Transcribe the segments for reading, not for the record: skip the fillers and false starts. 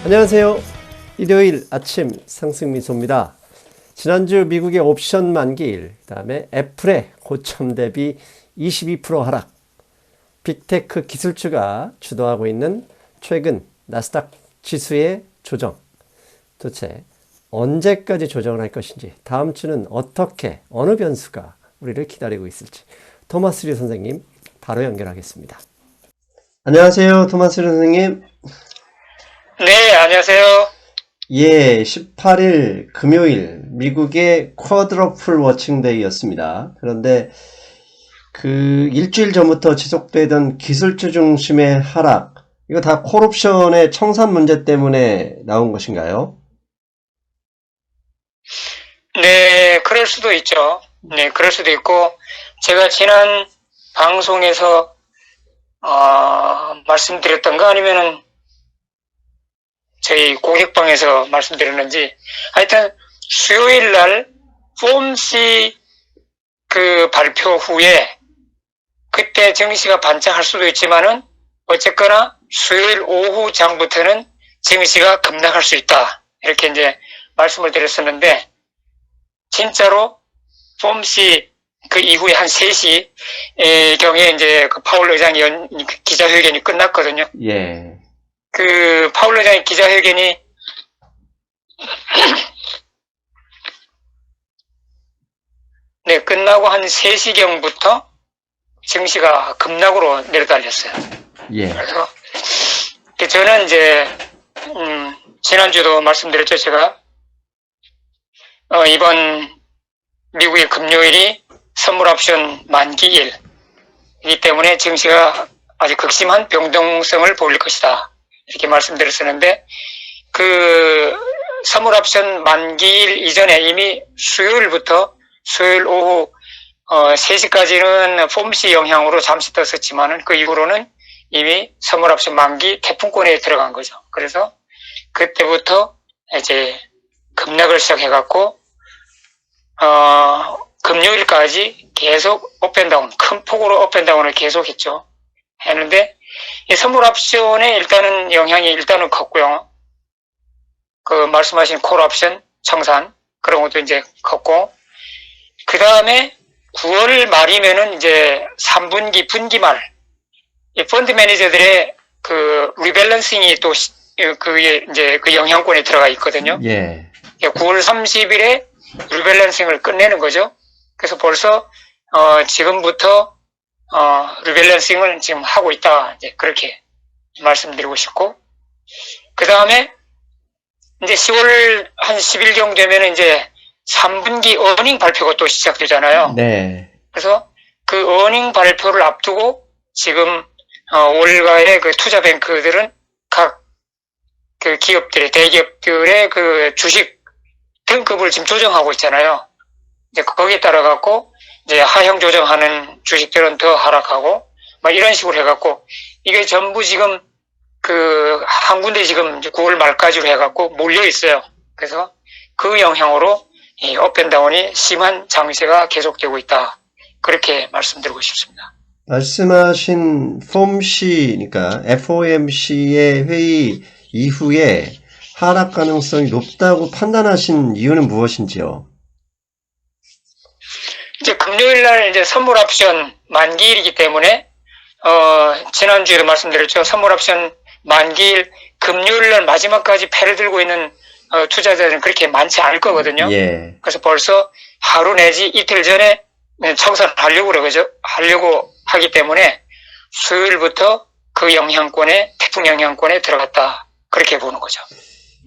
안녕하세요. 일요일 아침 상승미소입니다. 지난주 미국의 옵션 만기일, 그 다음에 애플의 고점 대비 22% 하락, 빅테크 기술주가 주도하고 있는 최근 나스닥 지수의 조정, 도대체 언제까지 조정을 할 것인지, 다음 주는 어떻게, 어느 변수가 우리를 기다리고 있을지 토마스 류 선생님 바로 연결하겠습니다. 안녕하세요. 토마스 류 선생님. 네, 안녕하세요. 예, 18일 금요일 미국의 쿼드러플 워칭데이였습니다. 그런데 그 일주일 전부터 지속되던 기술주 중심의 하락, 이거 다 콜옵션의 청산 문제 때문에 나온 것인가요? 네, 그럴 수도 있죠. 네, 그럴 수도 있고, 제가 지난 방송에서, 말씀드렸던가 아니면은 저희 고객방에서 말씀드렸는지, 하여튼 수요일 날 폼씨 그 발표 후에 그때 증시가 반짝할 수도 있지만은 어쨌거나 수요일 오후 장부터는 증시가 급락할 수 있다. 이렇게 이제 말씀을 드렸었는데, 진짜로 폼씨 그 이후에 한 3시 경에 이제 그 파월 의장이 기자회견이 끝났거든요. 예. 그 파월 의장의 기자회견이 네, 끝나고 한 3시경부터 증시가 급락으로 내려달렸어요. 예. 그래서 저는 이제 지난주도 말씀드렸죠. 제가 이번 미국의 금요일이 선물 옵션 만기일이기 때문에 증시가 아주 극심한 변동성을 보일 것이다. 이렇게 말씀드렸었는데, 그 선물 옵션 만기일 이전에 이미 수요일부터 수요일 오후 3시까지는 폼씨 영향으로 잠시 떴었지만은 그 이후로는 이미 선물 옵션 만기 태풍권에 들어간 거죠. 그래서 그때부터 이제 급락을 시작해갖고 금요일까지 계속 업앤다운, 큰 폭으로 업앤다운을 계속했죠. 했는데 이 선물 옵션에 일단은 영향이 일단은 컸고요. 그 말씀하신 콜 옵션 청산 그런 것도 이제 컸고, 그 다음에 9월 말이면은 이제 3분기 분기말 이 펀드 매니저들의 그 리밸런싱이 또 그게 이제 그 영향권에 들어가 있거든요. 예. 9월 30일에 리밸런싱을 끝내는 거죠. 그래서 벌써 지금부터 리밸런싱을 지금 하고 있다. 이제 그렇게 말씀드리고 싶고, 그 다음에 이제 10월 한 10일경 되면 이제 3분기 어닝 발표가 또 시작되잖아요. 네. 그래서 그 어닝 발표를 앞두고 지금 월가의 그 투자 뱅크들은 각 그 기업들의 대기업들의 그 주식 등급을 지금 조정하고 있잖아요. 이제 거기에 따라 갖고 이제 하향 조정하는 주식들은 더 하락하고 막 이런 식으로 해갖고 이게 전부 지금 그 한 군데 지금 이제 9월 말까지로 해갖고 몰려 있어요. 그래서 그 영향으로 이 업앤다운이 심한 장세가 계속되고 있다. 그렇게 말씀드리고 싶습니다. 말씀하신 폼C, 그러니까 FOMC의 회의 이후에 하락 가능성이 높다고 판단하신 이유는 무엇인지요? 이제 금요일 날 이제 선물 옵션 만기일이기 때문에 지난주에도 말씀드렸죠. 선물 옵션 만기일 금요일 날 마지막까지 패를 들고 있는 투자자들은 그렇게 많지 않을 거거든요. 예. 그래서 벌써 하루 내지 이틀 전에 청산하려고 하려고 하기 때문에 수요일부터 그 영향권에, 태풍 영향권에 들어갔다. 그렇게 보는 거죠.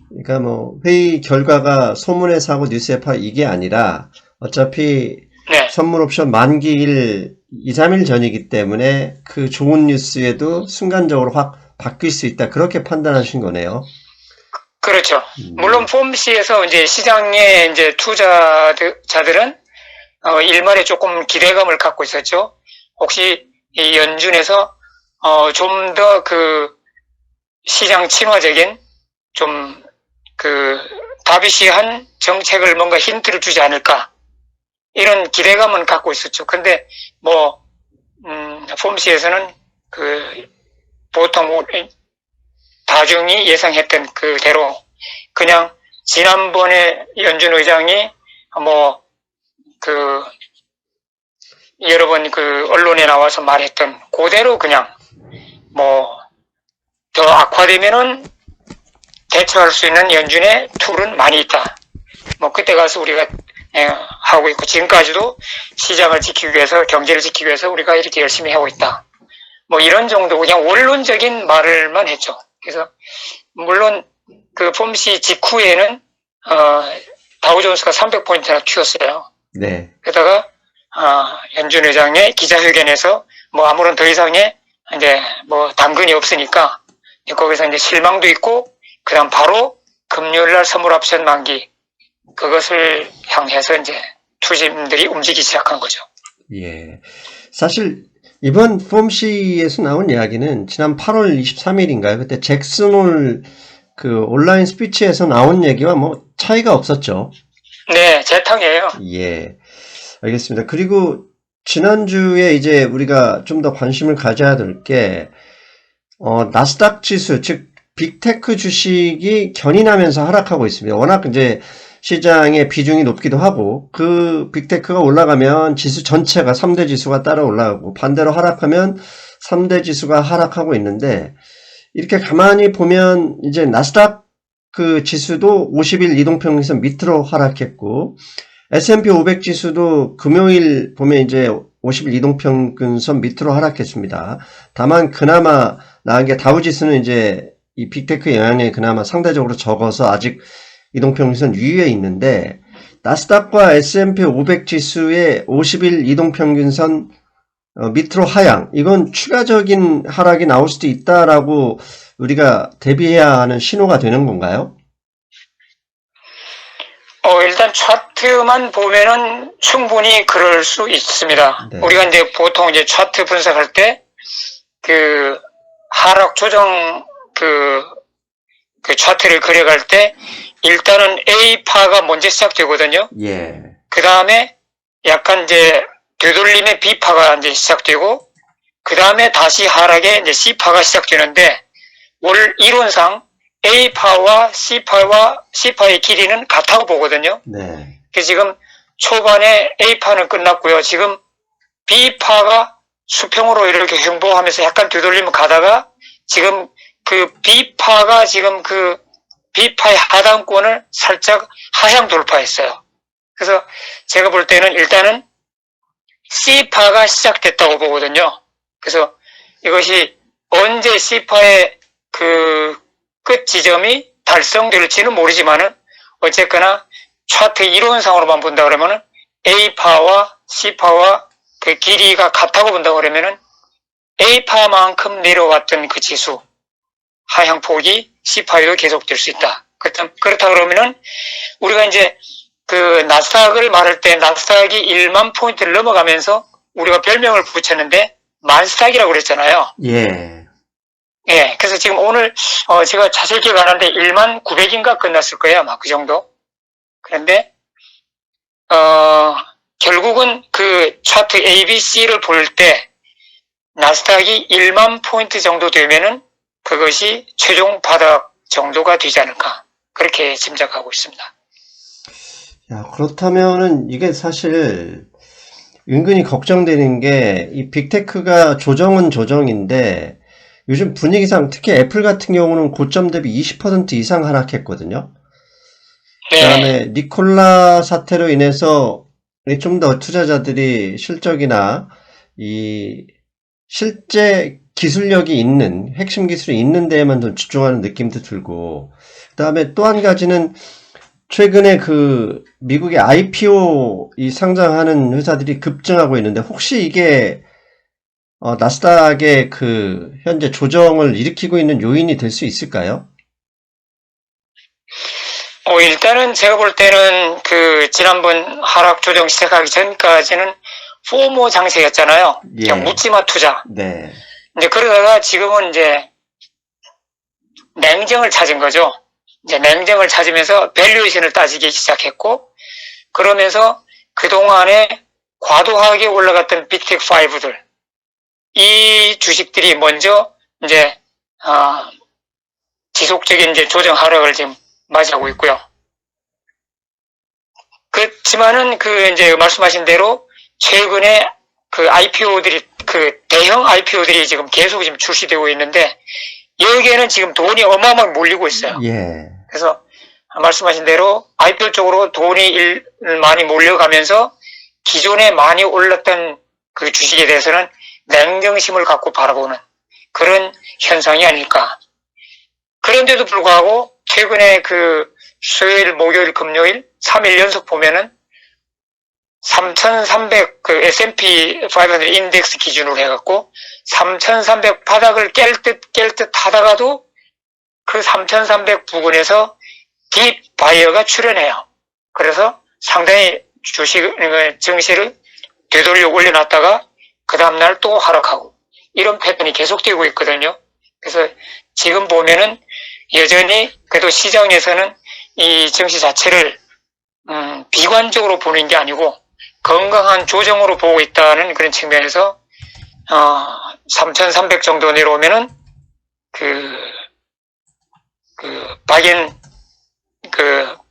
그러니까 뭐 회의 결과가 소문에 사고 뉴스에 파 이게 아니라 어차피 네. 선물 옵션 만기일 2, 3일 전이기 때문에 그 좋은 뉴스에도 순간적으로 확 바뀔 수 있다. 그렇게 판단하신 거네요. 그렇죠. 물론 폼씨에서 이제 시장의 이제 투자자들은 일말에 조금 기대감을 갖고 있었죠. 혹시 이 연준에서 좀 더 그 시장 친화적인 좀 그 다비시한 정책을 뭔가 힌트를 주지 않을까 이런 기대감은 갖고 있었죠. 근데 뭐 폼씨에서는 그 보통 다중이 예상했던 그대로 그냥 지난번에 연준 의장이 여러 번 언론에 나와서 말했던 그대로 그냥 더 악화되면은 대처할 수 있는 연준의 툴은 많이 있다. 그때 가서 우리가 하고 있고 지금까지도 시장을 지키기 위해서 경제를 지키기 위해서 우리가 이렇게 열심히 하고 있다. 이런 정도 그냥 원론적인 말을만 했죠. 그래서 물론 그 폼시 직후에는 다우존스가 300포인트나 튀었어요. 네. 그러다가 연준 의장의 기자회견에서 아무런 더 이상의 이제 당근이 없으니까 거기서 이제 실망도 있고 그다음 바로 금요일날 선물 옵션 만기 그것을 향해서 이제 투자자들이 움직이기 시작한 거죠. 예. 사실 이번 폼시에서 나온 이야기는 지난 8월 23일인가요? 그때 잭슨홀 그 온라인 스피치에서 나온 얘기와 차이가 없었죠. 네, 제 탕이에요. 예. 알겠습니다. 그리고 지난주에 이제 우리가 좀 더 관심을 가져야 될 게, 나스닥 지수, 즉, 빅테크 주식이 견인하면서 하락하고 있습니다. 워낙 이제 시장의 비중이 높기도 하고, 그 빅테크가 올라가면 지수 전체가 3대 지수가 따라 올라가고, 반대로 하락하면 3대 지수가 하락하고 있는데, 이렇게 가만히 보면 이제 나스닥 그 지수도 50일 이동평균선 밑으로 하락했고, S&P 500 지수도 금요일 보면 이제 50일 이동평균선 밑으로 하락했습니다. 다만 그나마 나은 게 다우 지수는 이제 이 빅테크 영향이 그나마 상대적으로 적어서 아직 이동평균선 위에 있는데 나스닥과 S&P 500 지수의 50일 이동평균선 밑으로 하향, 이건 추가적인 하락이 나올 수도 있다라고 우리가 대비해야 하는 신호가 되는 건가요? 일단 차트만 보면은 충분히 그럴 수 있습니다. 네. 우리가 이제 보통 이제 차트 분석할 때 그 하락 조정 그 차트를 그려갈 때 일단은 A파가 먼저 시작되거든요. 예. 그 다음에 약간 이제 되돌림의 B파가 이제 시작되고 그 다음에 다시 하락에 이제 C파가 시작되는데 이론상 A파와 C파의 길이는 같다고 보거든요. 네. 그래서 지금 초반에 A파는 끝났고요. 지금 B파가 수평으로 이렇게 횡보하면서 약간 되돌리면 가다가 지금 그 B파가 지금 그 B파의 하단권을 살짝 하향 돌파했어요. 그래서 제가 볼 때는 일단은 C파가 시작됐다고 보거든요. 그래서 이것이 언제 C파의 그 끝 지점이 달성될지는 모르지만은 어쨌거나 차트 이론상으로만 본다 그러면은 A파와 C파와 그 길이가 같다고 본다 그러면은 A파만큼 내려왔던 그 지수 하향폭이 C파에도 계속될 수 있다. 그렇다 그러면은 우리가 이제 그 나스닥을 말할 때 나스닥이 1만 포인트를 넘어가면서 우리가 별명을 붙였는데 만스닥이라고 그랬잖아요. 예. 예, 그래서 지금 오늘 제가 자세히 기억 안 하는데 1만 900인가 끝났을 거예요, 아마 그 정도. 그런데 결국은 그 차트 ABC를 볼 때 나스닥이 1만 포인트 정도 되면은 그것이 최종 바닥 정도가 되지 않을까 그렇게 짐작하고 있습니다. 야, 그렇다면은 이게 사실 은근히 걱정되는 게 이 빅테크가 조정은 조정인데 요즘 분위기상 특히 애플 같은 경우는 고점 대비 20% 이상 하락했거든요. 네. 그다음에 니콜라 사태로 인해서 좀 더 투자자들이 실적이나 이 실제 기술력이 있는 핵심 기술이 있는 데에만 좀 집중하는 느낌도 들고 그다음에 또 한 가지는 최근에 그 미국의 IPO 이 상장하는 회사들이 급증하고 있는데 혹시 이게 나스닥의 그 현재 조정을 일으키고 있는 요인이 될 수 있을까요? 일단은 제가 볼 때는 그 지난번 하락 조정 시작하기 전까지는 포모 장세였잖아요. 예. 그냥 묻지마 투자. 네. 이제 그러다가 지금은 이제 냉정을 찾은 거죠. 이제 냉정을 찾으면서 밸류에이션을 따지기 시작했고 그러면서 그동안에 과도하게 올라갔던 빅텍 5들 이 주식들이 먼저 이제 지속적인 이제 조정 하락을 지금 맞이하고 있고요. 그렇지만은 이제 말씀하신 대로 최근에 IPO들이 대형 IPO들이 지금 계속 지금 출시되고 있는데 여기에는 지금 돈이 어마어마하게 몰리고 있어요. 예. 그래서 말씀하신 대로 IPO 쪽으로 돈이 많이 몰려가면서 기존에 많이 올랐던 그 주식에 대해서는 냉정심을 갖고 바라보는 그런 현상이 아닐까. 그런데도 불구하고 최근에 수요일, 목요일, 금요일 3일 연속 보면은 3,300 S&P 500 인덱스 기준으로 해갖고 3,300 바닥을 깰 듯 하다가도 그 3,300 부근에서 딥 바이어가 출현해요. 그래서 상당히 증시를 되돌려 올려놨다가 그 다음날 또 하락하고 이런 패턴이 계속되고 있거든요. 그래서 지금 보면은 여전히 그래도 시장에서는 이 증시 자체를 비관적으로 보는 게 아니고 건강한 조정으로 보고 있다는 그런 측면에서 3,300 정도 내려오면은 박인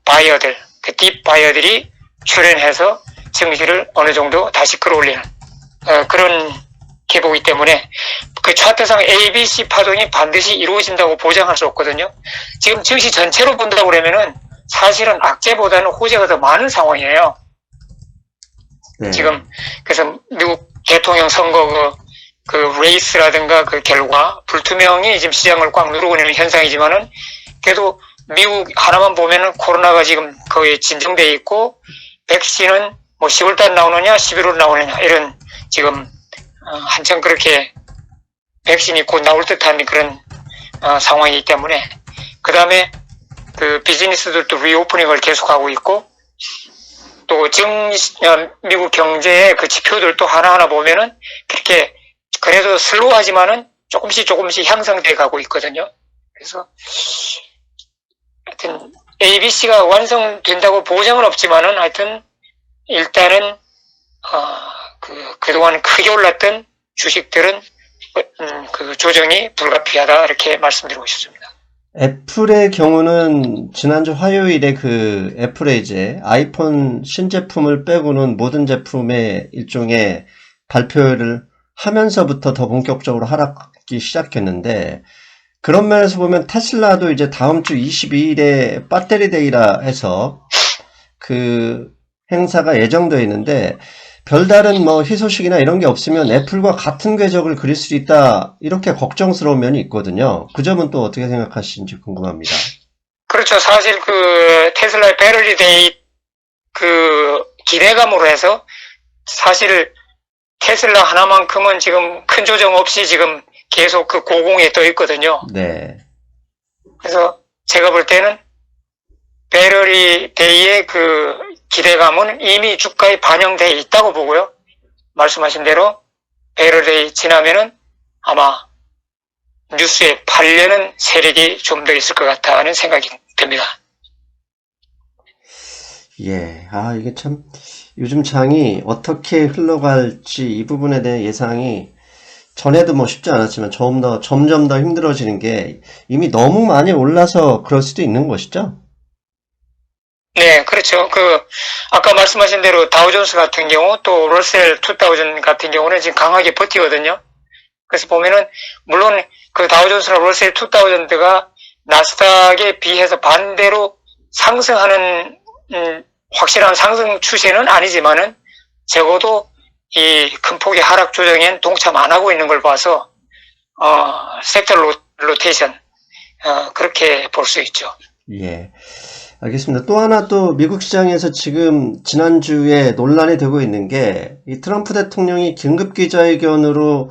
바이어들, 딥 바이어들이 출현해서 증시를 어느 정도 다시 끌어올리는 그런 개보기 때문에 차트상 ABC 파동이 반드시 이루어진다고 보장할 수 없거든요. 지금 증시 전체로 본다고 그러면은 사실은 악재보다는 호재가 더 많은 상황이에요. 네. 지금 그래서 미국 대통령 선거 레이스라든가 결과 불투명이 지금 시장을 꽉 누르고 있는 현상이지만은 그래도 미국 하나만 보면은 코로나가 지금 거의 진정돼 있고 백신은 뭐 10월달 나오느냐 11월 나오느냐 이런 지금 한참 그렇게 백신이 곧 나올 듯한 그런 상황이기 때문에 그 다음에 비즈니스들도 리오프닝을 계속하고 있고 또 미국 경제의 지표들도 하나하나 보면은 그렇게 그래도 슬로우하지만은 조금씩 향상돼 가고 있거든요. 그래서 하여튼 ABC가 완성된다고 보장은 없지만은 하여튼 일단은 그동안 크게 올랐던 주식들은 조정이 불가피하다 이렇게 말씀드리고 싶습니다. 애플의 경우는 지난주 화요일에 애플의 이제 아이폰 신제품을 빼고는 모든 제품의 일종의 발표를 하면서부터 더 본격적으로 하락하기 시작했는데, 그런 면에서 보면 테슬라도 이제 다음 주 22일에 배터리 데이라 해서 행사가 예정되어 있는데, 별다른 희소식이나 이런 게 없으면 애플과 같은 궤적을 그릴 수 있다, 이렇게 걱정스러운 면이 있거든요. 그 점은 또 어떻게 생각하시는지 궁금합니다. 그렇죠. 사실 테슬라의 배터리 데이 기대감으로 해서 사실 테슬라 하나만큼은 지금 큰 조정 없이 지금 계속 고공에 떠 있거든요. 네. 그래서 제가 볼 때는 배터리 데이의 기대감은 이미 주가에 반영되어 있다고 보고요. 말씀하신 대로 배터리 데이 지나면은 아마 뉴스에 팔려는 세력이 좀 더 있을 것 같다는 생각이 듭니다. 예, 이게 참 요즘 장이 어떻게 흘러갈지 이 부분에 대한 예상이 전에도 쉽지 않았지만 점점 더 힘들어지는 게 이미 너무 많이 올라서 그럴 수도 있는 것이죠? 네, 그렇죠. 아까 말씀하신 대로 다우존스 같은 경우 또 러셀 2000 같은 경우는 지금 강하게 버티거든요. 그래서 보면은 물론 다우존스나 러셀 2000가 나스닥에 비해서 반대로 상승하는 확실한 상승 추세는 아니지만은 적어도 이 큰 폭의 하락 조정엔 동참 안 하고 있는 걸 봐서 섹터 로테이션 그렇게 볼 수 있죠. 예. 알겠습니다. 또 하나 또 미국 시장에서 지금 지난주에 논란이 되고 있는 게 이 트럼프 대통령이 긴급 기자회견으로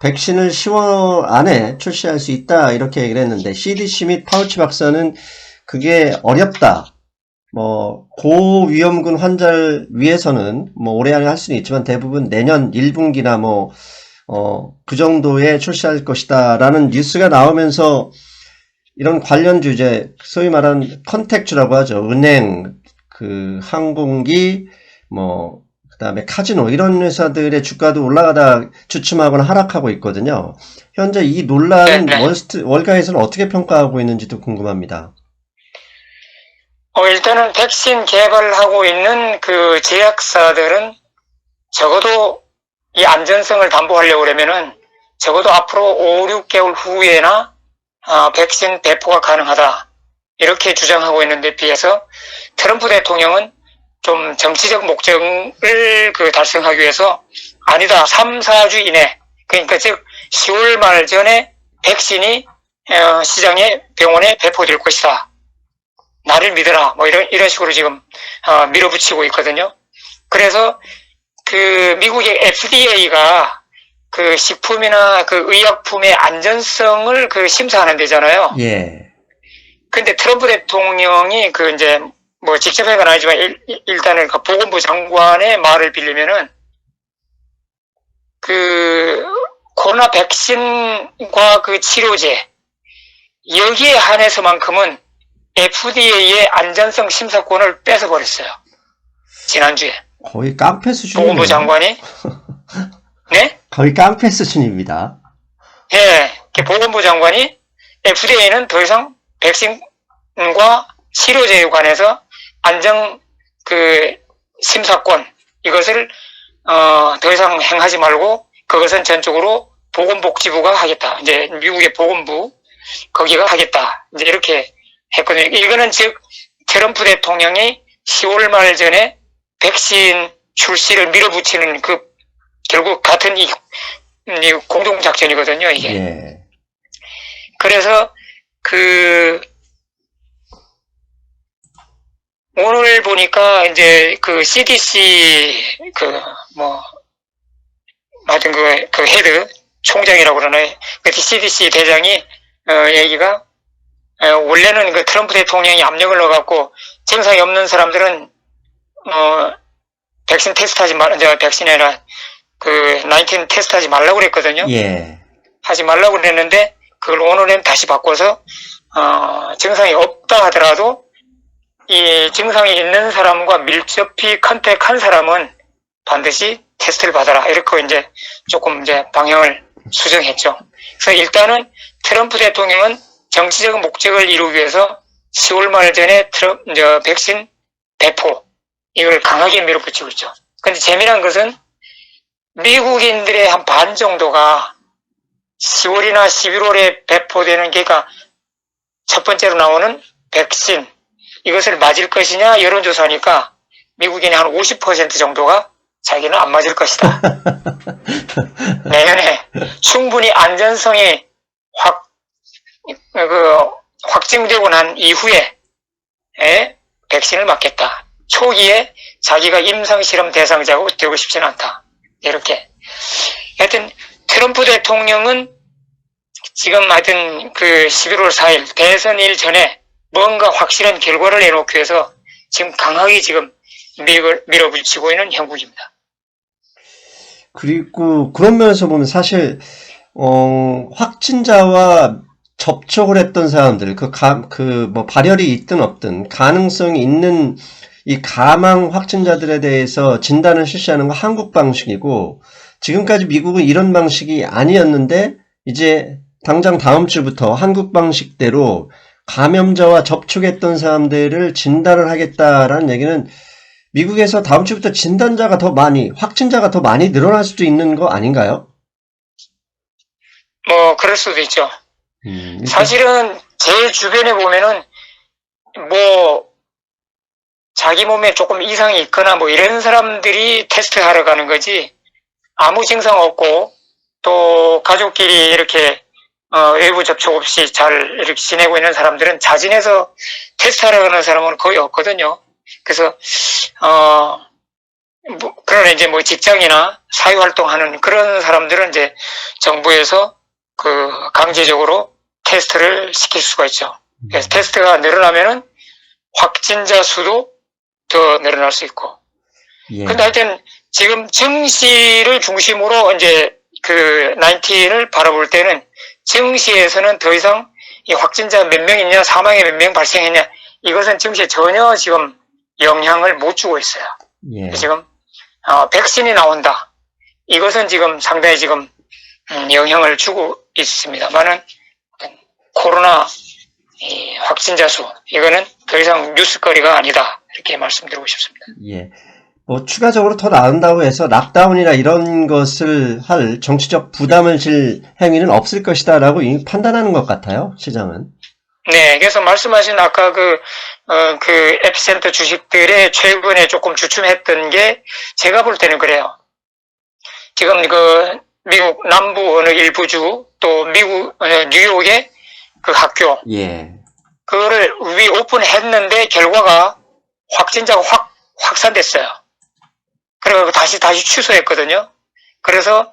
백신을 10월 안에 출시할 수 있다 이렇게 얘기를 했는데 CDC 및 파우치 박사는 그게 어렵다. 고위험군 환자를 위해서는 올해 안에 할 수는 있지만 대부분 내년 1분기나 그 정도에 출시할 것이다 라는 뉴스가 나오면서 이런 관련 주제, 소위 말하는 컨택주라고 하죠. 은행, 항공기, 그다음에 카지노 이런 회사들의 주가도 올라가다 주춤하거나 하락하고 있거든요. 현재 이 논란은 네. 월가에서는 어떻게 평가하고 있는지도 궁금합니다. 일단은 백신 개발하고 있는 그 제약사들은 적어도 이 안전성을 담보하려고 그러면은 적어도 앞으로 5, 6개월 후에나 백신 배포가 가능하다. 이렇게 주장하고 있는데 비해서 트럼프 대통령은 좀 정치적 목적을 달성하기 위해서 아니다. 3, 4주 이내. 그러니까 즉 10월 말 전에 백신이 시장에 병원에 배포될 것이다. 나를 믿어라. 뭐 이런 식으로 지금 밀어붙이고 있거든요. 그래서 그 미국의 FDA가 그 식품이나 그 의약품의 안전성을 그 심사하는 데잖아요. 예. 근데 트럼프 대통령이 그 이제 뭐 직접 해가 아니지만 일단은 그 보건부 장관의 말을 빌리면은 그 코로나 백신과 그 치료제 여기에 한해서만큼은 FDA의 안전성 심사권을 뺏어버렸어요. 지난주에. 거의 깡패 수준이네요. 보건부 장관이. 네? 거의 깡패 수준입니다. 예. 보건부 장관이 FDA는 더 이상 백신과 치료제에 관해서 안전 그 심사권 이것을 더 이상 행하지 말고 그것은 전적으로 보건복지부가 하겠다. 이제 미국의 보건부 거기가 하겠다. 이제 이렇게 했거든요. 이거는 즉 트럼프 대통령이 10월 말 전에 백신 출시를 밀어붙이는 그 결국 같은 이 공동작전이거든요. 이게. 예. 그래서 그 오늘 보니까 이제 그 CDC 하여튼 그 헤드 총장이라고 그러나요? 그 CDC 대장이 얘기가 원래는 그 트럼프 대통령이 압력을 넣어갖고 증상이 없는 사람들은 백신 테스트하지 백신이 아니라 그 19 테스트하지 말라고 그랬거든요. 예. 하지 말라고 그랬는데 그걸 오늘은 다시 바꿔서 증상이 없다 하더라도 이 증상이 있는 사람과 밀접히 컨택한 사람은 반드시 테스트를 받아라. 이렇게 이제 조금 이제 방향을 수정했죠. 그래서 일단은 트럼프 대통령은 정치적 목적을 이루기 위해서 10월 말 전에 백신 배포 이걸 강하게 밀어붙이고 있죠. 근데 재미난 것은 미국인들의 한 반 정도가 10월이나 11월에 배포되는 게가 첫 번째로 나오는 백신 이것을 맞을 것이냐 여론조사니까 미국인의 한 50% 정도가 자기는 안 맞을 것이다. 내년에 충분히 안전성이 확증되고 난 이후에 백신을 맞겠다. 초기에 자기가 임상실험 대상자고 되고 싶지는 않다. 이렇게. 하여튼 트럼프 대통령은 지금 하여튼 그 11월 4일 대선일 전에 뭔가 확실한 결과를 내놓기 위해서 지금 강하게 지금 밀어붙이고 있는 형국입니다. 그리고 그런 면에서 보면 사실 확진자와 접촉을 했던 사람들 뭐 발열이 있든 없든 가능성이 있는 이 가망 확진자들에 대해서 진단을 실시하는 건 한국 방식이고 지금까지 미국은 이런 방식이 아니었는데 이제 당장 다음 주부터 한국 방식대로 감염자와 접촉했던 사람들을 진단을 하겠다라는 얘기는 미국에서 다음 주부터 확진자가 더 많이 늘어날 수도 있는 거 아닌가요? 뭐 그럴 수도 있죠. 사실은 제 주변에 보면은 뭐 자기 몸에 조금 이상이 있거나 뭐 이런 사람들이 테스트하러 가는 거지 아무 증상 없고 또 가족끼리 이렇게 외부 접촉 없이 잘 이렇게 지내고 있는 사람들은 자진해서 테스트하러 가는 사람은 거의 없거든요. 그래서 그러나 이제 뭐 직장이나 사회활동하는 그런 사람들은 이제 정부에서 그 강제적으로 테스트를 시킬 수가 있죠. 그래서 테스트가 늘어나면은 확진자 수도 더 늘어날 수 있고. 예. 근데 하여튼 지금 증시를 중심으로 이제 그 19을 바라볼 때는 증시에서는 더 이상 이 확진자 몇 명 있냐, 사망이 몇 명 발생했냐, 이것은 증시에 전혀 지금 영향을 못 주고 있어요. 예. 지금 백신이 나온다. 이것은 지금 상당히 지금 영향을 주고 있습니다만은 코로나 확진자 수 이거는 더 이상 뉴스거리가 아니다. 이렇게 말씀드리고 싶습니다. 예. 뭐 추가적으로 더 나온다고 해서 락다운이나 이런 것을 할 정치적 부담을 질 행위는 없을 것이다라고 이미 판단하는 것 같아요, 시장은. 네, 그래서 말씀하신 아까 그 에피센터 주식들의 최근에 조금 주춤했던 게 제가 볼 때는 그래요. 지금 그 미국 남부 어느 일부주 또 미국 뉴욕의 그 학교 예. 그거를 오픈했는데 결과가 확진자가 확산됐어요. 그래서 다시 취소했거든요. 그래서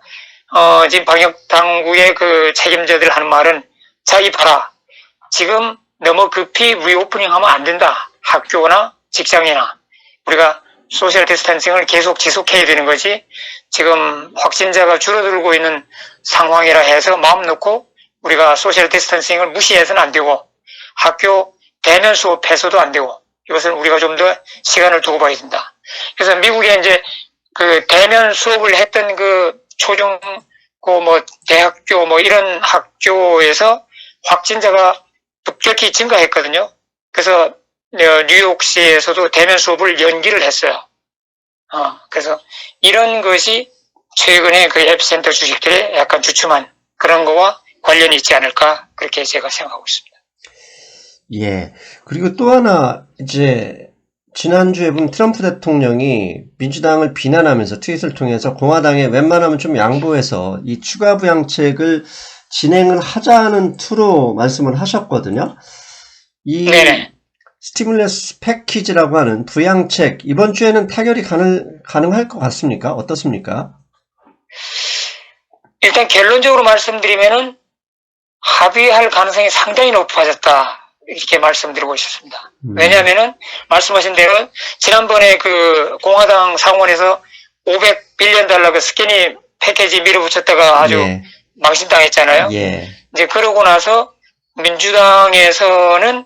지금 방역 당국의 그 책임자들 하는 말은 자, 이 봐라. 지금 너무 급히 리오프닝 하면 안 된다. 학교나 직장이나 우리가 소셜 디스턴싱을 계속 지속해야 되는 거지. 지금 확진자가 줄어들고 있는 상황이라 해서 마음 놓고 우리가 소셜 디스턴싱을 무시해서는 안 되고 학교 대면 수업 해서도 안 되고 이것을 우리가 좀 더 시간을 두고 봐야 된다. 그래서 미국에 이제 그 대면 수업을 했던 그 초중 뭐 대학교 뭐 이런 학교에서 확진자가 급격히 증가했거든요. 그래서 뉴욕시에서도 대면 수업을 연기를 했어요. 그래서 이런 것이 최근에 그 에피센터 주식들의 약간 주춤한 그런 거와 관련이 있지 않을까 그렇게 제가 생각하고 있습니다. 예. 그리고 또 하나 이제 지난주에 본 트럼프 대통령이 민주당을 비난하면서 트윗을 통해서 공화당에 웬만하면 좀 양보해서 이 추가 부양책을 진행을 하자는 투로 말씀을 하셨거든요. 이 네네. 스티뮬러스 패키지라고 하는 부양책 이번 주에는 타결이 가능할 것 같습니까? 어떻습니까? 일단 결론적으로 말씀드리면은 합의할 가능성이 상당히 높아졌다. 이렇게 말씀드리고 싶습니다. 왜냐하면은 말씀하신 대로 지난번에 그 공화당 상원에서 500빌리언 달러 그 스키니 패키지 밀어붙였다가 아주 예. 망신당했잖아요. 예. 이제 그러고 나서 민주당에서는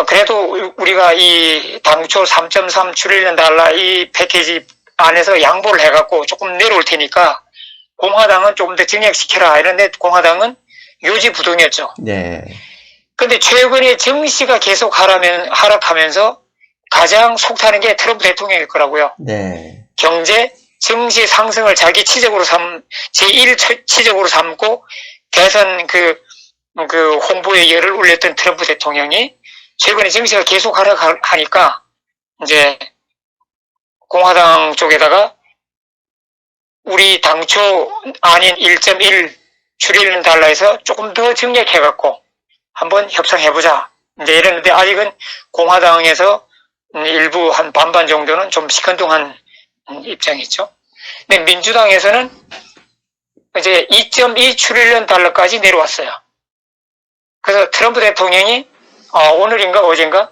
그래도 우리가 이 당초 3.3 트릴리언 달러 이 패키지 안에서 양보를 해갖고 조금 내려올 테니까 공화당은 조금 더 증액시켜라 이런데 공화당은 요지부동이었죠. 네. 근데 최근에 증시가 계속 하락하면서 가장 속타는 게 트럼프 대통령일 거라고요. 네. 경제, 증시 상승을 자기 제1 치적으로 삼고 대선 그 홍보에 열을 올렸던 트럼프 대통령이 최근에 증시가 계속 하락하니까 이제 공화당 쪽에다가 우리 당초 아닌 1.1 트릴리언 달러에서 조금 더 증액해갖고 한번 협상해보자. 이제 이랬는데 아직은 공화당에서 일부 한 반반 정도는 좀 시큰둥한 입장이죠. 근데 민주당에서는 이제 2.2 트릴리언 달러까지 내려왔어요. 그래서 트럼프 대통령이 오늘인가 어젠가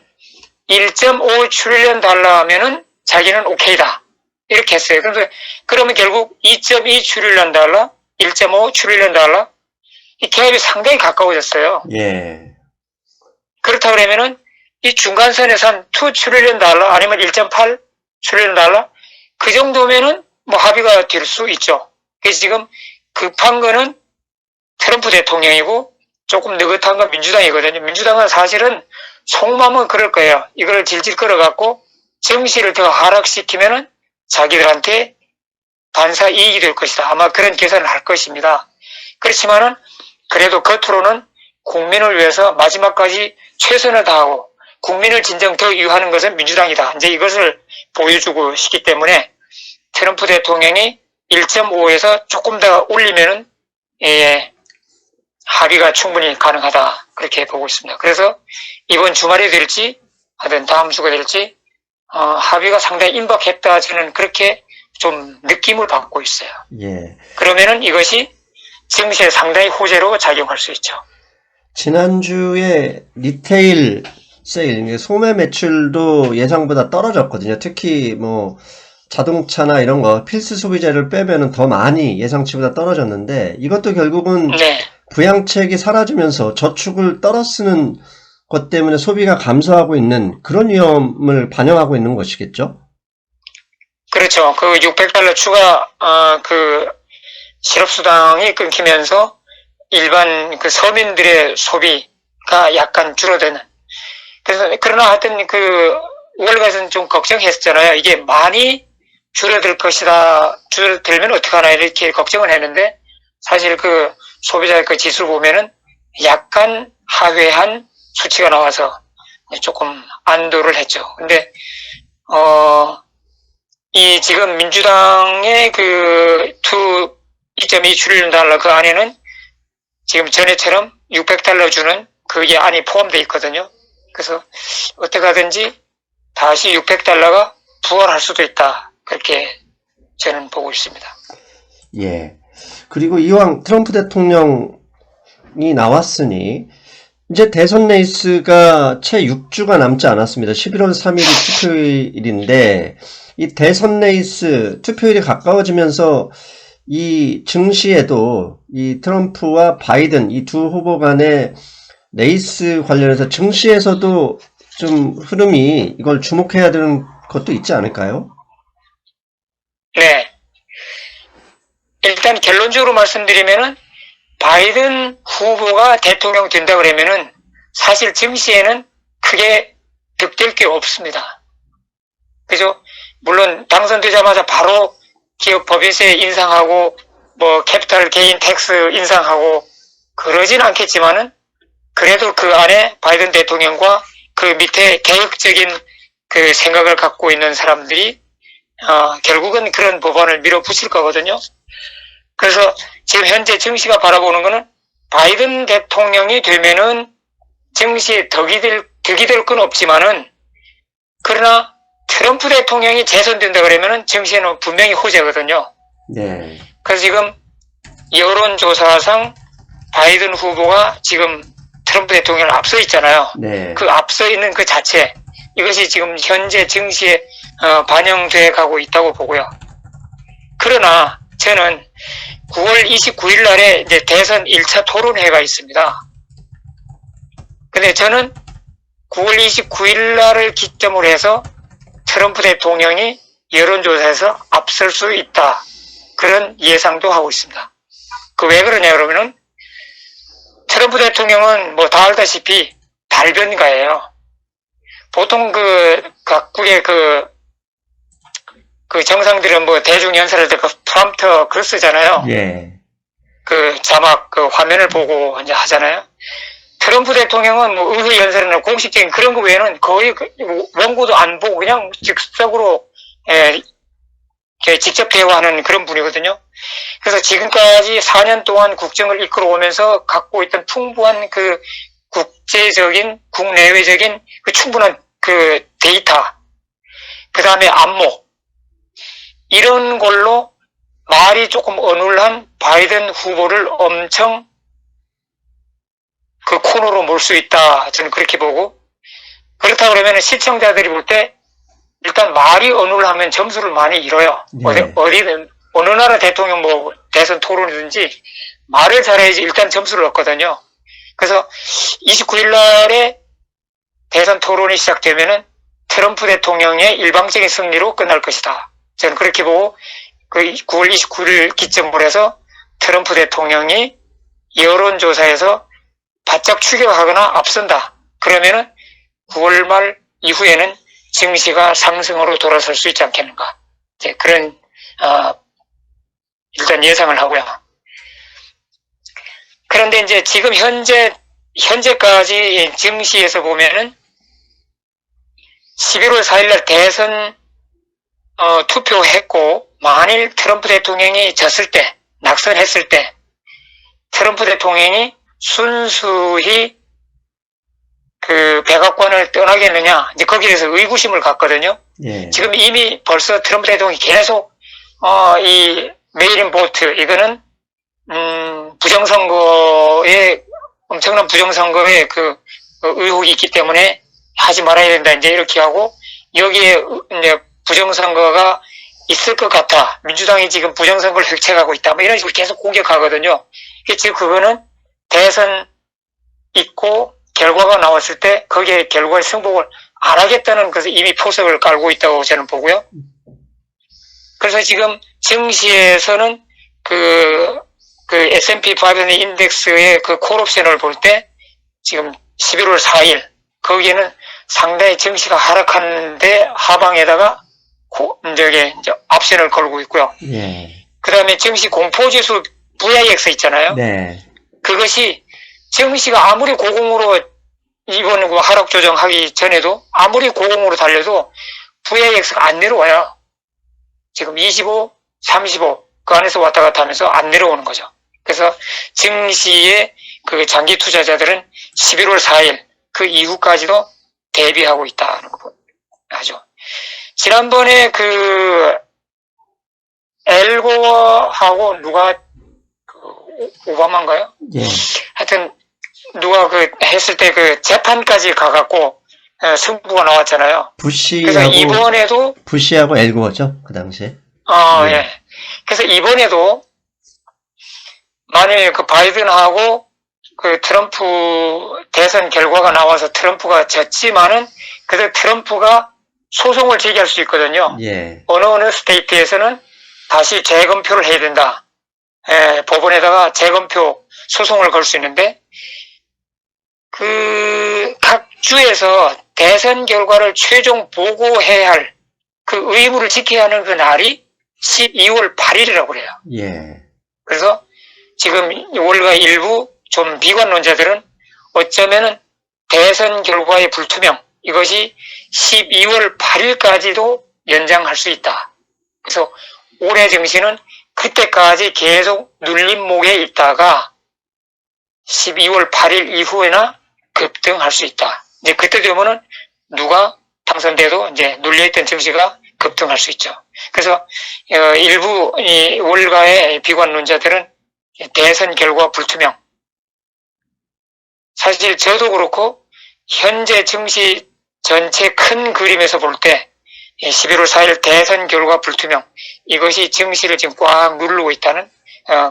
1.5 트릴리언 달러면은 자기는 오케이다. 이렇게 했어요. 그래서 그러면 결국 2.2 트릴리언 달러, 1.5 트릴리언 달러 이 갭이 상당히 가까워졌어요. 예. 그렇다 그러면은 이 중간선에서 한 2 트릴리언 달러 아니면 1.8 트릴리언 달러 그 정도면은 뭐 합의가 될 수 있죠. 그래서 지금 급한 거는 트럼프 대통령이고 조금 느긋한 건 민주당이거든요. 민주당은 사실은 속마음은 그럴 거예요. 이걸 질질 끌어갖고 증시를 더 하락시키면은 자기들한테 반사 이익이 될 것이다. 아마 그런 계산을 할 것입니다. 그렇지만은 그래도 겉으로는 국민을 위해서 마지막까지 최선을 다하고 국민을 진정 더 유하는 것은 민주당이다. 이제 이것을 보여주고 싶기 때문에 트럼프 대통령이 1.5에서 조금 더 올리면은 합의가 충분히 가능하다. 그렇게 보고 있습니다. 그래서 이번 주말이 될지 하여튼 다음 주가 될지 합의가 상당히 임박했다. 저는 그렇게 좀 느낌을 받고 있어요. 예. 그러면은 이것이 증시에 상당히 호재로 작용할 수 있죠. 지난주에 리테일 세일, 소매 매출도 예상보다 떨어졌거든요. 특히 뭐 자동차나 이런 거 필수 소비재를 빼면은 더 많이 예상치보다 떨어졌는데 이것도 결국은 네. 부양책이 사라지면서 저축을 떨어쓰는 것 때문에 소비가 감소하고 있는 그런 위험을 반영하고 있는 것이겠죠? 그렇죠. 그 600달러 추가, 그 실업수당이 끊기면서 일반 그 서민들의 소비가 약간 줄어드는. 그래서, 그러나 하여튼 그 월가에서는 좀 걱정했잖아요. 이게 많이 줄어들 것이다. 줄어들면 어떡하나 이렇게 걱정을 했는데 사실 그 소비자의 그 지수를 보면은 약간 하회한 수치가 나와서 조금 안도를 했죠. 근데, 이 지금 민주당의 그 2.2트릴리언 달러 그 안에는 지금 전에처럼 600달러 주는 그게 안이 포함되어 있거든요. 그래서 어떻게 하든지 다시 600달러가 부활할 수도 있다. 그렇게 저는 보고 있습니다. 예. 그리고 이왕 트럼프 대통령이 나왔으니 이제 대선 레이스가 채 6주가 남지 않았습니다. 11월 3일이 투표일인데 이 대선 레이스 투표일이 가까워지면서 이 증시에도 이 트럼프와 바이든 이 두 후보 간의 레이스 관련해서 증시에서도 좀 흐름이 이걸 주목해야 되는 것도 있지 않을까요? 네. 일단 결론적으로 말씀드리면은 바이든 후보가 대통령 된다 그러면은 사실 증시에는 크게 득될 게 없습니다. 그죠? 물론 당선되자마자 바로 기업 법인세 인상하고 뭐 캐피탈 게인 텍스 인상하고 그러진 않겠지만은 그래도 그 안에 바이든 대통령과 그 밑에 개혁적인 그 생각을 갖고 있는 사람들이 결국은 그런 법안을 밀어붙일 거거든요. 그래서 지금 현재 증시가 바라보는 거는 바이든 대통령이 되면은 증시에 덕이 될 건 없지만은 그러나 트럼프 대통령이 재선된다 그러면은 증시에는 분명히 호재거든요. 네. 그래서 지금 여론조사상 바이든 후보가 지금 트럼프 대통령을 앞서 있잖아요. 네. 그 앞서 있는 그 자체 이것이 지금 현재 증시에 반영돼 가고 있다고 보고요. 그러나 저는 9월 29일 날에 이제 대선 1차 토론회가 있습니다. 근데 저는 9월 29일 날을 기점으로 해서 트럼프 대통령이 여론조사에서 앞설 수 있다. 그런 예상도 하고 있습니다. 그 왜 그러냐 그러면은 트럼프 대통령은 뭐 다 알다시피 달변가예요. 보통 그 각국의 그 정상들은 뭐 대중연설할 때 그 프롬프터 그거 쓰잖아요. 예. 그 자막 그 화면을 보고 이제 하잖아요. 트럼프 대통령은 뭐 의회 연설이나 공식적인 그런 거 외에는 거의 원고도 안 보고 그냥 즉석으로 직접 대화하는 그런 분이거든요. 그래서 지금까지 4년 동안 국정을 이끌어 오면서 갖고 있던 풍부한 그 국제적인 국내외적인 그 충분한 그 데이터, 그 다음에 안목 이런 걸로 말이 조금 어눌한 바이든 후보를 엄청 그 코너로 몰 수 있다. 저는 그렇게 보고 그렇다 그러면 시청자들이 볼 때 일단 말이 어눌하면 점수를 많이 잃어요. 네. 어디든 어느 나라 대통령 뭐 대선 토론이든지 말을 잘해야지 일단 점수를 얻거든요. 그래서 29일 날에 대선 토론이 시작되면은 트럼프 대통령의 일방적인 승리로 끝날 것이다. 저는 그렇게 보고 그 9월 29일 기점으로 해서 트럼프 대통령이 여론조사에서 바짝 추격하거나 앞선다. 그러면은 9월 말 이후에는 증시가 상승으로 돌아설 수 있지 않겠는가. 이제 그런 일단 예상을 하고요. 그런데 이제 지금 현재까지 증시에서 보면은 11월 4일날 대선 투표했고 만일 트럼프 대통령이 졌을 때 낙선했을 때 트럼프 대통령이 순수히 그 백악관을 떠나겠느냐 이제 거기에 대해서 의구심을 갖거든요. 예. 지금 이미 벌써 트럼프 대통령이 계속 이 메일인 보트 이거는 부정선거에 엄청난 부정선거에 그 의혹이 있기 때문에 하지 말아야 된다 이제 이렇게 하고 여기에 이제 부정선거가 있을 것 같아. 민주당이 지금 부정선거를 획책하고 있다. 뭐 이런 식으로 계속 공격하거든요. 지금 그거는 대선 있고 결과가 나왔을 때 거기에 결과에 승복을 안 하겠다는 것을 이미 포석을 깔고 있다고 저는 보고요. 그래서 지금 증시에서는 그 S&P 500 인덱스의 그 콜옵션을 볼 때 지금 11월 4일 거기에는 상당히 증시가 하락하는데 하방에다가 이제 옵션을 걸고 있고요. 예. 그 다음에 증시 공포지수 VIX 있잖아요. 네. 그것이 증시가 아무리 고공으로 이번 하락 조정하기 전에도 아무리 고공으로 달려도 VIX가 안 내려와요. 지금 25, 35 그 안에서 왔다 갔다 하면서 안 내려오는 거죠. 그래서 증시의 그 장기 투자자들은 11월 4일 그 이후까지도 대비하고 있다는 거 하죠. 지난번에 그 엘고하고 누가 오바마인가요? 예. 하여튼 누가 그 했을 때 그 재판까지 가갖고 승부가 나왔잖아요. 그래서 이번에도 부시하고 엘고죠 그 당시에. 예. 예. 그래서 이번에도 만일 그 바이든하고 그 트럼프 대선 결과가 나와서 트럼프가 졌지만은 그래도 트럼프가 소송을 제기할 수 있거든요. 예. 어느 스테이트에서는 다시 재검표를 해야 된다. 법원에다가 재검표 소송을 걸 수 있는데 그 각 주에서 대선 결과를 최종 보고해야 할 그 의무를 지켜야 하는 그 날이 12월 8일이라고 그래요. 예. 그래서 지금 월가 일부 좀 비관론자들은 어쩌면은 대선 결과의 불투명 이것이 12월 8일까지도 연장할 수 있다. 그래서 올해 증시는 그때까지 계속 눌림목에 있다가 12월 8일 이후에나 급등할 수 있다. 이제 그때 되면은 누가 당선돼도 이제 눌려있던 증시가 급등할 수 있죠. 그래서 일부 이 월가의 비관론자들은 대선 결과 불투명. 사실 저도 그렇고 현재 증시 전체 큰 그림에서 볼 때 11월 4일 대선 결과 불투명 이것이 증시를 지금 꽉 누르고 있다는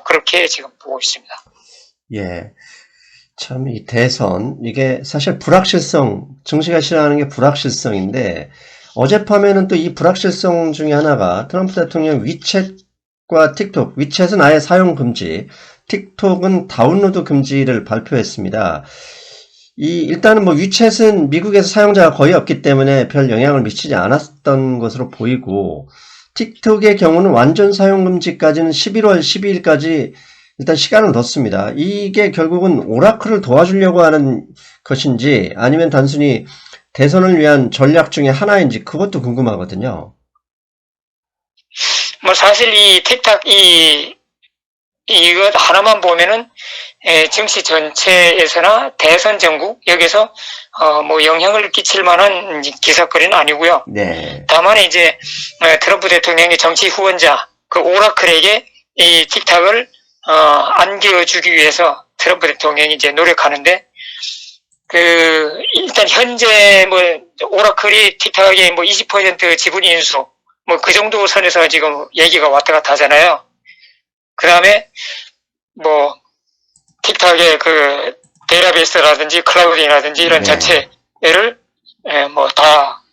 그렇게 지금 보고 있습니다. 예. 참, 이 대선, 이게 사실 불확실성, 증시가 싫어하는 게 불확실성인데, 어젯밤에는 또 이 불확실성 중에 하나가 트럼프 대통령 위챗과 틱톡, 위챗은 아예 사용 금지, 틱톡은 다운로드 금지를 발표했습니다. 일단은 뭐 위챗은 미국에서 사용자가 거의 없기 때문에 별 영향을 미치지 않았던 것으로 보이고, 틱톡의 경우는 완전 사용 금지까지는 11월 12일까지 일단 시간을 뒀습니다. 이게 결국은 오라클을 도와주려고 하는 것인지 아니면 단순히 대선을 위한 전략 중에 하나인지 그것도 궁금하거든요. 뭐 사실 이 틱탁 이것 하나만 보면은 증시 전체에서나 대선 전국 여기서 뭐 영향을 끼칠 만한 기사거리는 아니고요. 네. 다만 이제 트럼프 대통령의 정치 후원자 그 오라클에게 이 틱탁을 안겨주기 위해서 트럼프 대통령이 이제 노력하는데, 일단 현재 뭐, 오라클이 틱탁의 뭐 20% 지분 인수, 뭐 그 정도 선에서 지금 얘기가 왔다 갔다 하잖아요. 그 다음에 뭐, 틱탁의 그 데이터베이스라든지 클라우딩이라든지 이런 네. 자체를 뭐 다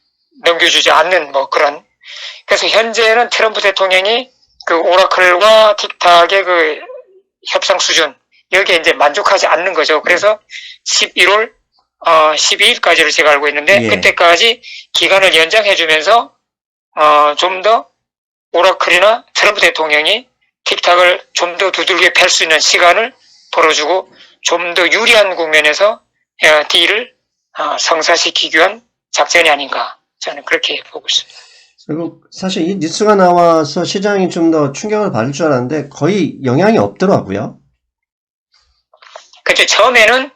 넘겨주지 않는 뭐 그런. 그래서 현재는 트럼프 대통령이 그 오라클과 틱탁의 그 협상 수준 여기에 이제 만족하지 않는 거죠. 그래서 11월 12일까지를 제가 알고 있는데 예. 그때까지 기간을 연장해주면서 좀 더 오라클이나 트럼프 대통령이 틱탁을 좀 더 두들겨 팰 수 있는 시간을 벌어주고 좀 더 유리한 국면에서 딜을 성사시키기 위한 작전이 아닌가 저는 그렇게 보고 있습니다. 그리고 사실 이 뉴스가 나와서 시장이 좀 더 충격을 받을 줄 알았는데 거의 영향이 없더라고요. 그때 처음에는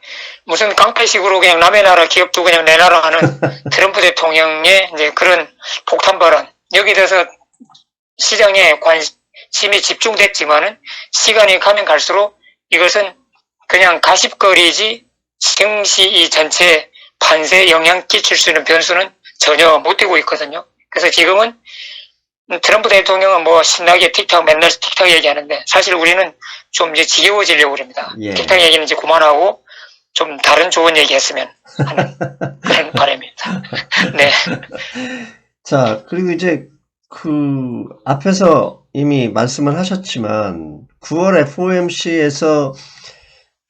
무슨 깡패식으로 그냥 남의 나라 기업도 그냥 내 나라 하는 트럼프 대통령의 이제 그런 폭탄 발언 여기에 대해서 시장에 관심이 집중됐지만은 시간이 가면 갈수록 이것은 그냥 가십거리지 증시 이 전체 판세에 영향 끼칠 수 있는 변수는 전혀 못 되고 있거든요. 그래서 지금은 트럼프 대통령은 뭐 신나게 틱탁 맨날 틱탁 얘기하는데 사실 우리는 좀 이제 지겨워지려고 그럽니다. 예. 틱탁 얘기는 이제 그만하고 좀 다른 좋은 얘기 했으면 하는 그런 바람입니다. 네. 자, 그리고 이제 앞에서 이미 말씀을 하셨지만 9월 FOMC에서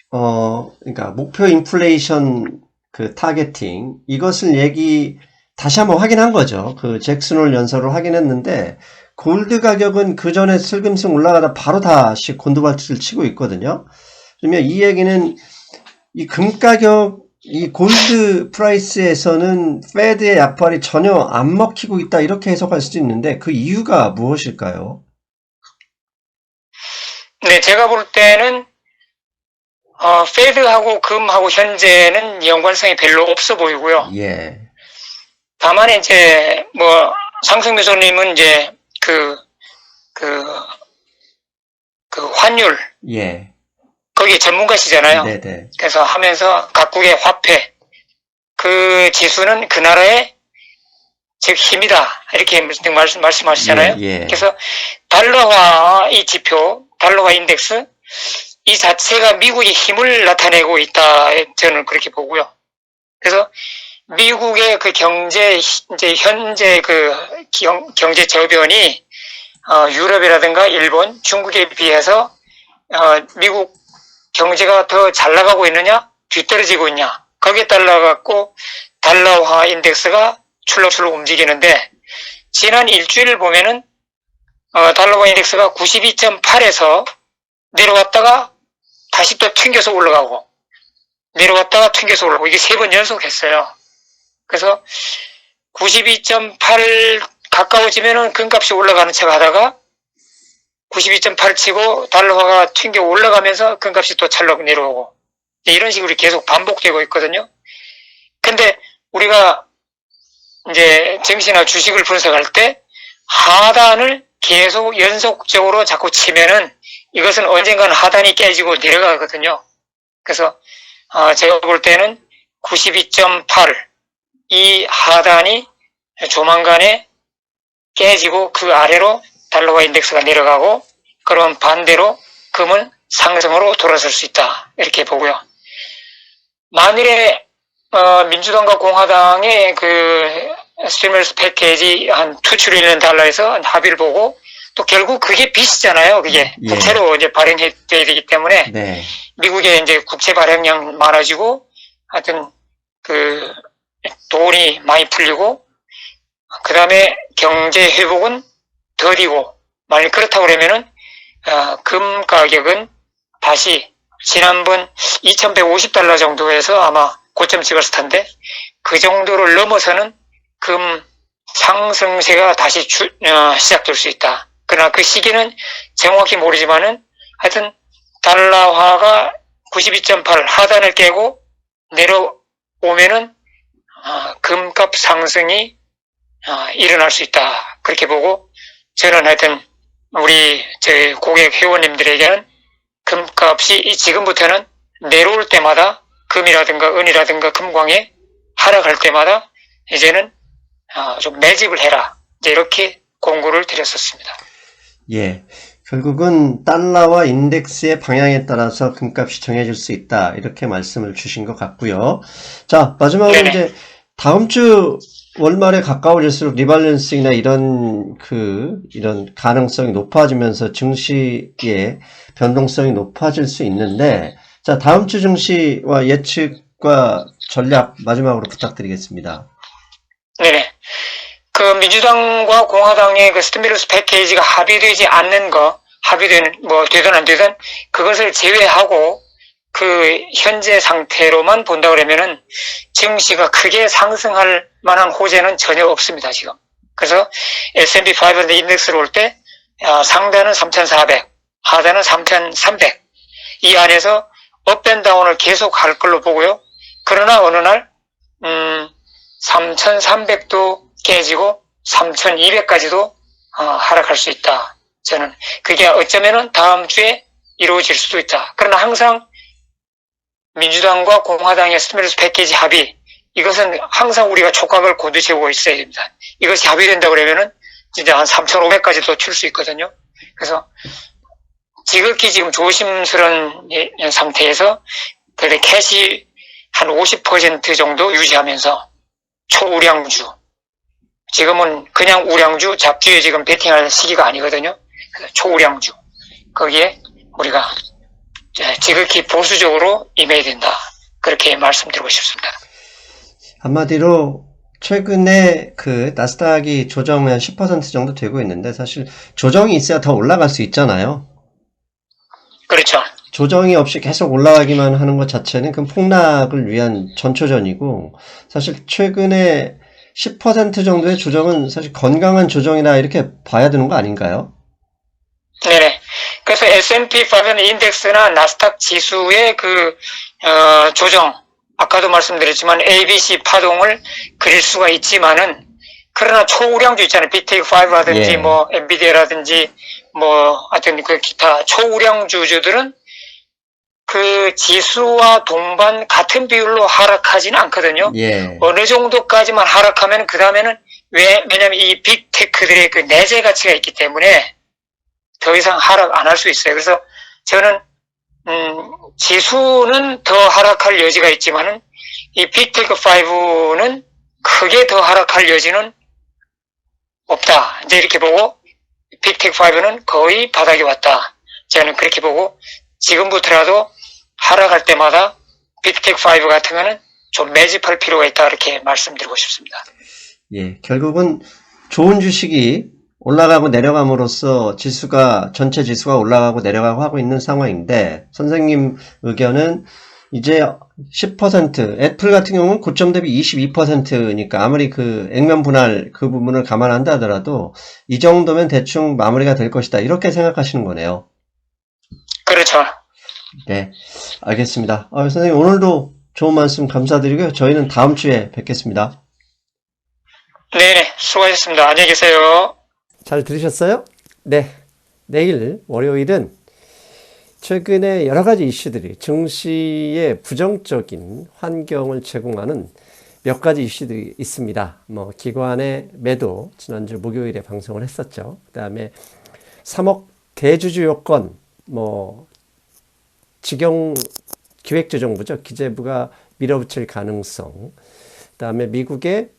그러니까 목표 인플레이션 그 타겟팅 이것을 다시 한번 확인한 거죠. 그 잭슨홀 연설을 확인했는데 골드 가격은 그 전에 슬금슬금 올라가다 바로 다시 곤두박질을 치고 있거든요. 그러면 이 얘기는 이 금 가격, 이 골드 프라이스에서는 페드의 약발이 전혀 안 먹히고 있다 이렇게 해석할 수도 있는데 그 이유가 무엇일까요? 네, 제가 볼 때는 페드하고 금하고 현재는 연관성이 별로 없어 보이고요. 예, 다만 이제 뭐 상승교수님은 이제 그 환율 예, 거기 전문가시잖아요. 네네, 그래서 하면서 각국의 화폐 그 지수는 그 나라의 즉 힘이다 이렇게 말씀하시잖아요. 예, 예. 그래서 달러화 이 지표, 달러화 인덱스 이 자체가 미국의 힘을 나타내고 있다. 저는 그렇게 보고요. 그래서 미국의 그 이제 현재 그 경제 저변이 유럽이라든가 일본, 중국에 비해서 미국 경제가 더 잘 나가고 있느냐, 뒤떨어지고 있냐, 거기에 따라 갖고 달러화 인덱스가 출렁출렁 움직이는데 지난 일주일을 보면은 달러화 인덱스가 92.8에서 내려왔다가 다시 또 튕겨서 올라가고 내려왔다가 튕겨서 올라가고 이게 3번 연속했어요. 그래서 92.8 가까워지면은 금값이 올라가는 척 하다가 92.8 치고 달러화가 튕겨 올라가면서 금값이 또 찰럭 내려오고 이런 식으로 계속 반복되고 있거든요. 근데 우리가 이제 증시나 주식을 분석할 때 하단을 계속 연속적으로 자꾸 치면은 이것은 언젠가는 하단이 깨지고 내려가거든요. 그래서 제가 볼 때는 92.8 이 하단이 조만간에 깨지고 그 아래로 달러화 인덱스가 내려가고 그러면 반대로 금은 상승으로 돌아설 수 있다 이렇게 보고요. 만일에 민주당과 공화당의 그 스티뮬러스 패키지 한 $2 트릴리언에서 합의를 보고 또 결국 그게 빚이잖아요. 그게 예. 국채로 이제 발행해야 되기 때문에 네, 미국의 이제 국채 발행량 많아지고 하여튼 그 돈이 많이 풀리고 그 다음에 경제 회복은 더디고 만약 그렇다고 그러면은 금 가격은 다시 지난번 $2,150 정도에서 아마 고점 찍었을 텐데 그 정도를 넘어서는 금 상승세가 다시 시작될 수 있다. 그러나 그 시기는 정확히 모르지만은 하여튼 달러화가 92.8 하단을 깨고 내려오면은 금값 상승이 일어날 수 있다. 그렇게 보고 저는 하여튼 우리 저희 고객 회원님들에게는 금값이 지금부터는 내려올 때마다 금이라든가 은이라든가 금광에 하락할 때마다 이제는 좀 매집을 해라. 이제 이렇게 공고를 드렸었습니다. 예. 결국은 달러와 인덱스의 방향에 따라서 금값이 정해질 수 있다. 이렇게 말씀을 주신 것 같고요. 자, 마지막으로 네네. 이제 다음 주 월말에 가까워질수록 리밸런싱이나 이런 가능성이 높아지면서 증시의 변동성이 높아질 수 있는데, 자, 다음 주 증시와 예측과 전략 마지막으로 부탁드리겠습니다. 네네. 그 민주당과 공화당의 그 스티뮬러스 패키지가 합의되지 않는 거, 뭐 되든 안 되든 그것을 제외하고 그 현재 상태로만 본다 그러면은 증시가 크게 상승할 만한 호재는 전혀 없습니다, 지금. 그래서 S&P 500 인덱스로 올 때 상단은 3,400, 하단은 3,300. 이 안에서 업앤다운을 계속 할 걸로 보고요. 그러나 어느 날 3,300도 깨지고 3,200까지도 하락할 수 있다. 저는 그게 어쩌면은 다음 주에 이루어질 수도 있다. 그러나 항상 민주당과 공화당의 스티뮬러스 패키지 합의, 이것은 항상 우리가 촉각을 곤두세우고 있어야 됩니다. 이것이 합의된다 그러면은 진짜 한 3,500까지도 칠 수 있거든요. 그래서 지극히 지금 조심스러운 상태에서 그래 캐시 한 50% 정도 유지하면서 초우량주, 지금은 그냥 우량주, 잡주에 지금 베팅할 시기가 아니거든요. 그래서 초우량주. 거기에 우리가 지극히 보수적으로 임해야 된다. 그렇게 말씀드리고 싶습니다. 한마디로 최근에 그 나스닥이 조정이 한 10% 정도 되고 있는데 사실 조정이 있어야 더 올라갈 수 있잖아요. 그렇죠. 조정이 없이 계속 올라가기만 하는 것 자체는 그 폭락을 위한 전초전이고 사실 최근에 10% 정도의 조정은 사실 건강한 조정이다 이렇게 봐야 되는 거 아닌가요? 네네. 그래서 S&P 500 인덱스나 나스닥 지수의 조정, 아까도 말씀드렸지만 ABC 파동을 그릴 수가 있지만은, 그러나 초우량주 있잖아요. 빅테이크5라든지, 예. 뭐, 엔비디아라든지, 하여튼 기타 초우량주들은 그 지수와 동반 같은 비율로 하락하지는 않거든요. 예. 어느 정도까지만 하락하면 그 다음에는 왜냐면 이 빅테크들의 그 내재 가치가 있기 때문에 더 이상 하락 안 할 수 있어요. 그래서 저는 지수는 더 하락할 여지가 있지만은 이 빅테크5는 크게 더 하락할 여지는 없다. 이제 이렇게 보고 빅테크5는 거의 바닥에 왔다. 저는 그렇게 보고 지금부터라도 하락할 때마다 빅테크5 같은 거는 좀 매집할 필요가 있다. 이렇게 말씀드리고 싶습니다. 예. 결국은 좋은 주식이 올라가고 내려감으로써 전체 지수가 올라가고 내려가고 하고 있는 상황인데, 선생님 의견은 이제 10%, 애플 같은 경우는 고점 대비 22%니까 아무리 그 액면 분할 그 부분을 감안한다 하더라도 이 정도면 대충 마무리가 될 것이다. 이렇게 생각하시는 거네요. 그렇죠. 네. 알겠습니다. 선생님 오늘도 좋은 말씀 감사드리고요. 저희는 다음 주에 뵙겠습니다. 네, 수고하셨습니다. 안녕히 계세요. 잘 들으셨어요? 네. 내일 월요일은 최근에 여러 가지 이슈들이 증시에 부정적인 환경을 제공하는 몇 가지 이슈들이 있습니다. 기관의 매도 지난주 목요일에 방송을 했었죠. 그다음에 3억 대주주 요건 기획재정부죠. 기재부가 밀어붙일 가능성. 그다음에 미국의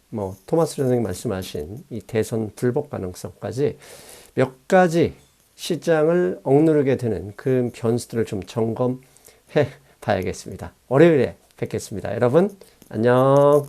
토마스 선생님 말씀하신 이 대선 불복 가능성까지 몇 가지 시장을 억누르게 되는 그 변수들을 좀 점검해 봐야겠습니다. 월요일에 뵙겠습니다. 여러분 안녕.